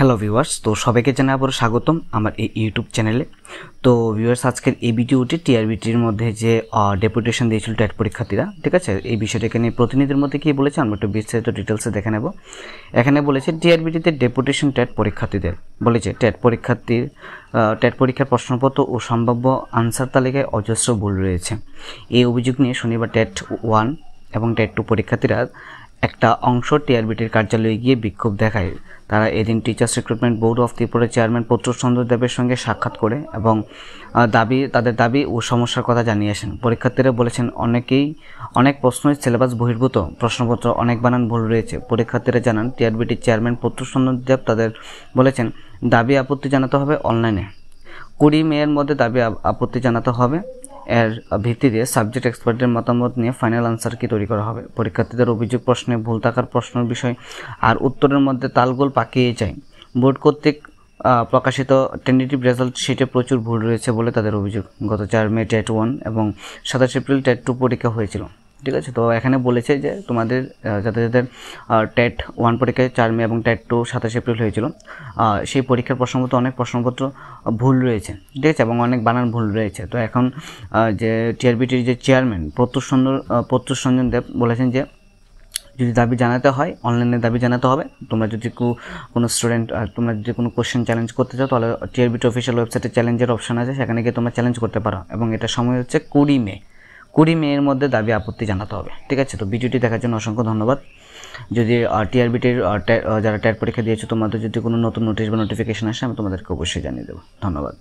Hello viewers, তো সবাইকে জানাই আবারও স্বাগতম আমার এই ইউটিউব চ্যানেলে। তো ভিউয়ার্স, আজকের এই ভিডিওটি টিআরবিটির মধ্যে যে ডেপুটেশন দিয়েছিল টেট পরীক্ষার্থীরা, ঠিক আছে, এই বিষয়টাকে নিয়ে প্রতিনিধির মধ্যে কী বলেছে আমরা একটু বিস্তারিত ডিটেলসে দেখে নেব। এখানে বলেছে টিআরবিটিতে ডেপুটেশন টেট পরীক্ষার্থীদের বলেছে টেট পরীক্ষার প্রশ্নপত্র ও সম্ভাব্য আনসার তালিকায় অজস্র ভুল রয়েছে। এই অভিযোগ নিয়ে শনিবার টেট 1 এবং টেট 2 পরীক্ষার্থীরা একটা অংশ টিআরবিটির কার্যালয়ে গিয়ে বিক্ষোভ দেখায়। তারা এদিন টিচার্স রিক্রুটমেন্ট বোর্ড অফ ত্রিপুরার চেয়ারম্যান প্রত্যুষ দেবের সঙ্গে সাক্ষাৎ করে এবং তাদের দাবি ও সমস্যার কথা জানিয়েছেন। পরীক্ষার্থীরা বলেছেন অনেক প্রশ্নই সিলেবাস বহির্ভূত, প্রশ্নপত্র অনেক বানান ভুল রয়েছে। পরীক্ষার্থীরা জানান টিআরবিটির চেয়ারম্যান প্রত্যুষ দেব তাদের বলেছেন দাবি আপত্তি জানাতে হবে অনলাইনে। 20 মের মধ্যে দাবি আপত্তি জানাতে হবে। এর ভিত্তিতে সাবজেক্ট এক্সপার্টের মতামত নিয়ে ফাইনাল আনসার কি তৈরি করা হবে। পরীক্ষার্থীদের অভিযোগ প্রশ্নে ভুল থাকার প্রশ্নের বিষয় আর উত্তরের মধ্যে তালগোল পাকিয়ে যায়। বোর্ড কর্তৃক প্রকাশিত টেন্টেটিভ রেজাল্ট শিটে প্রচুর ভুল রয়েছে বলে তাদের অভিযোগ। গত 4 মে টেট 1 এবং 27 এপ্রিল টেট 2 পরীক্ষা হয়েছিল, ঠিক আছে। তো এখানে বলেছে যে তোমাদের যাদের টেট 1 পরীক্ষায় 4 মে এবং টেট 2 27 এপ্রিল হয়েছিল, সেই পরীক্ষার প্রশ্নপত্র অনেক প্রশ্নপত্র ভুল রয়েছে, ঠিক আছে, এবং অনেক বানান ভুল রয়েছে। তো এখন যে টিআরবিটির যে চেয়ারম্যান প্রত্যুষ রঞ্জন দেব বলেছেন যে যদি দাবি জানাতে হয় অনলাইনে দাবি জানাতে হবে। তোমরা যদি কোনো স্টুডেন্ট তোমরা যদি কোনো কোশ্চেন চ্যালেঞ্জ করতে চাও তাহলে টিআরবিটি অফিসিয়াল ওয়েবসাইটে চ্যালেঞ্জের অপশন আছে, সেখানে গিয়ে তোমরা চ্যালেঞ্জ করতে পারো এবং এটা সময় হচ্ছে 20 মে এর মধ্যে দাবি আপত্তি জানাতে হবে, ঠিক আছে। তো ভিডিওটি দেখার জন্য অসংখ্য ধন্যবাদ। যদি টিআরবিটির যারা টেট পরীক্ষা দিয়েছো তোমাদের যদি কোনো নতুন নোটিশ বা নোটিফিকেশন আসে আমি তোমাদেরকে অবশ্যই জানিয়ে দেবো। ধন্যবাদ।